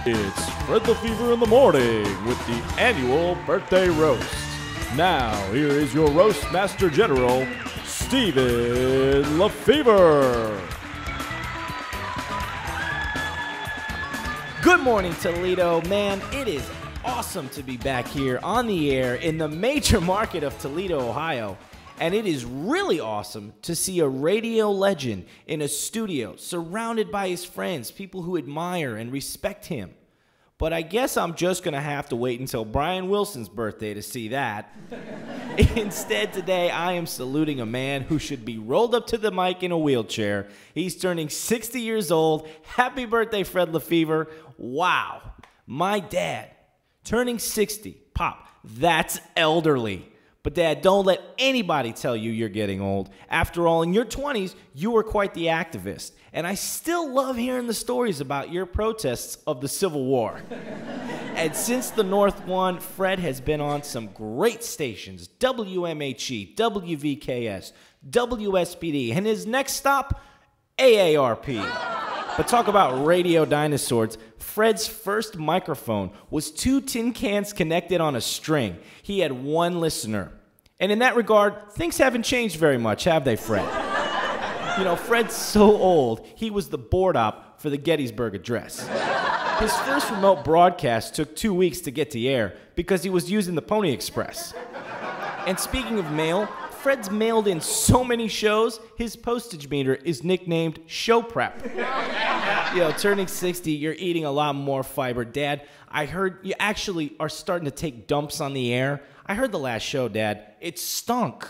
It's Fred the Fever in the morning with the annual birthday roast. Now, here is your roast master general, Stephen LaFever. Good morning, Toledo. Man, it is awesome to be back here on the air in the major market of Toledo, Ohio. And it is really awesome to see a radio legend in a studio surrounded by his friends, people who admire and respect him. But I guess I'm just going to have to wait until Brian Wilson's birthday to see that. Instead, today, I am saluting a man who should be rolled up to the mic in a wheelchair. He's turning 60 years old. Happy birthday, Fred LaFever. Wow. My dad, turning 60. Pop, that's elderly. But Dad, don't let anybody tell you you're getting old. After all, in your 20s, you were quite the activist. And I still love hearing the stories about your protests of the Civil War. And since the North won, Fred has been on some great stations, WMHE, WVKS, WSPD, and his next stop, AARP. But talk about radio dinosaurs. Fred's first microphone was 2 tin cans connected on a string. He had 1 listener. And in that regard, things haven't changed very much, have they, Fred? You know, Fred's so old, he was the board op for the Gettysburg Address. His first remote broadcast took 2 weeks to get to air because he was using the Pony Express. And speaking of mail, Fred's mailed in so many shows, his postage meter is nicknamed Show Prep. You know, turning 60, you're eating a lot more fiber. Dad, I heard you actually are starting to take dumps on the air. I heard the last show, Dad. It stunk.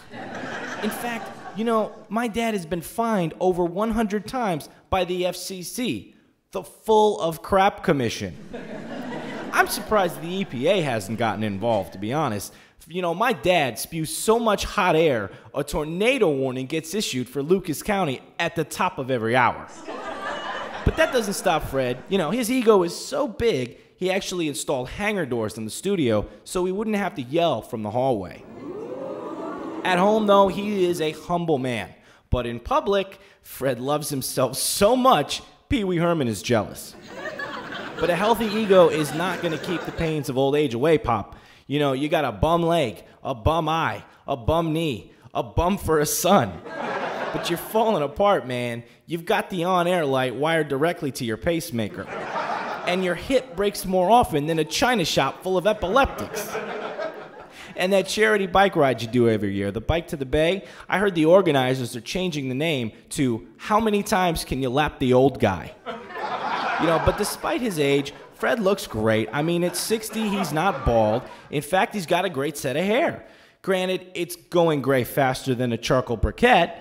In fact, you know, my dad has been fined over 100 times by the FCC, the Full of Crap Commission. I'm surprised the EPA hasn't gotten involved, to be honest. You know, my dad spews so much hot air, a tornado warning gets issued for Lucas County at the top of every hour. But that doesn't stop Fred. You know, his ego is so big, he actually installed hangar doors in the studio so he wouldn't have to yell from the hallway. At home, though, he is a humble man. But in public, Fred loves himself so much, Pee Wee Herman is jealous. But a healthy ego is not going to keep the pains of old age away, Pop. You know, you got a bum leg, a bum eye, a bum knee, a bum for a son. But you're falling apart, man. You've got the on-air light wired directly to your pacemaker. And your hip breaks more often than a china shop full of epileptics. And that charity bike ride you do every year, the Bike to the Bay, I heard the organizers are changing the name to How Many Times Can You Lap the Old Guy? You know, but despite his age, Fred looks great. I mean, at 60, he's not bald. In fact, he's got a great set of hair. Granted, it's going gray faster than a charcoal briquette.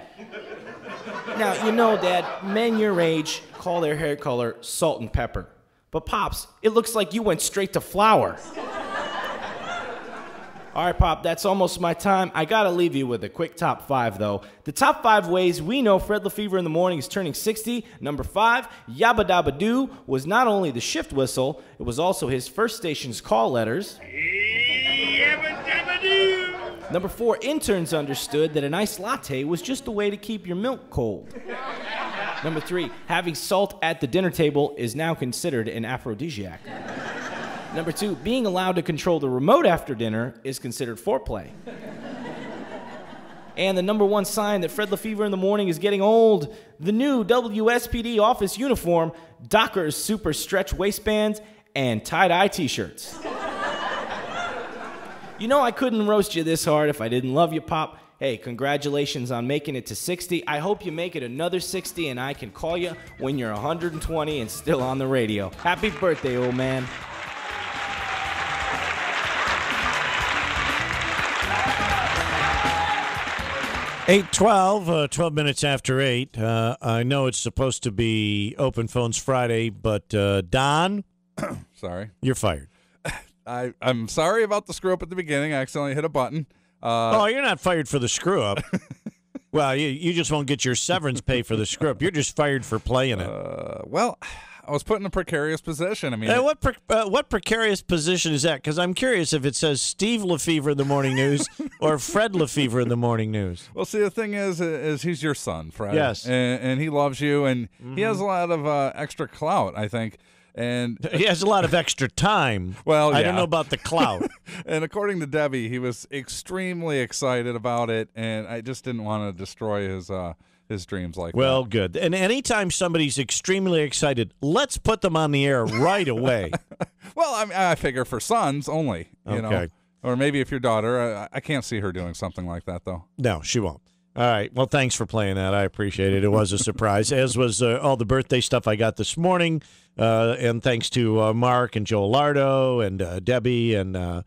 Now, you know, Dad, men your age call their hair color salt and pepper. But Pops, it looks like you went straight to flour. All right, Pop, that's almost my time. I gotta leave you with a quick top 5, though. The top 5 ways we know Fred LaFever in the morning is turning 60. Number 5, Yabba Dabba Doo was not only the shift whistle, it was also his first station's call letters. Yabba Dabba Doo! Number 4, interns understood that an iced latte was just a way to keep your milk cold. Number 3, having salt at the dinner table is now considered an aphrodisiac. Number 2, being allowed to control the remote after dinner is considered foreplay. And the number 1 sign that Fred LaFever in the morning is getting old, the new WSPD office uniform, Dockers super stretch waistbands, and tie-dye t-shirts. You know I couldn't roast you this hard if I didn't love you, Pop. Hey, congratulations on making it to 60. I hope you make it another 60 and I can call you when you're 120 and still on the radio. Happy birthday, old man. 8:12, 12 minutes after 8. I know it's supposed to be Open Phones Friday, but Don, sorry, you're fired. I'm sorry about the screw up at the beginning. I accidentally hit a button. Oh, you're not fired for the screw up. Well, you just won't get your severance pay for the screw up. You're just fired for playing it. Well, I was put in a precarious position. I mean, what precarious position is that? Because I'm curious if it says Steve LaFever in the morning news or Fred LaFever in the morning news. Well, see, the thing is he's your son, Fred. Yes, and he loves you, and he has a lot of extra clout, I think. And He has a lot of extra time. Well, I don't yeah. know about the clout. And according to Debbie, he was extremely excited about it, and I just didn't want to destroy his dreams like Well, that. good. And anytime somebody's extremely excited, let's put them on the air right away. Well, I figure for sons only, you know. Okay. Or maybe if your daughter, I can't see her doing something like that, though. No, she won't. All right. Well, thanks for playing that. I appreciate it. It was a surprise, as was all the birthday stuff I got this morning. And thanks to Mark and Joe Lardo and Debbie and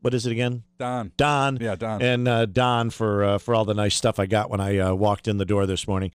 what is it again? Don. Don. Yeah, Don. And Don for all the nice stuff I got when I walked in the door this morning.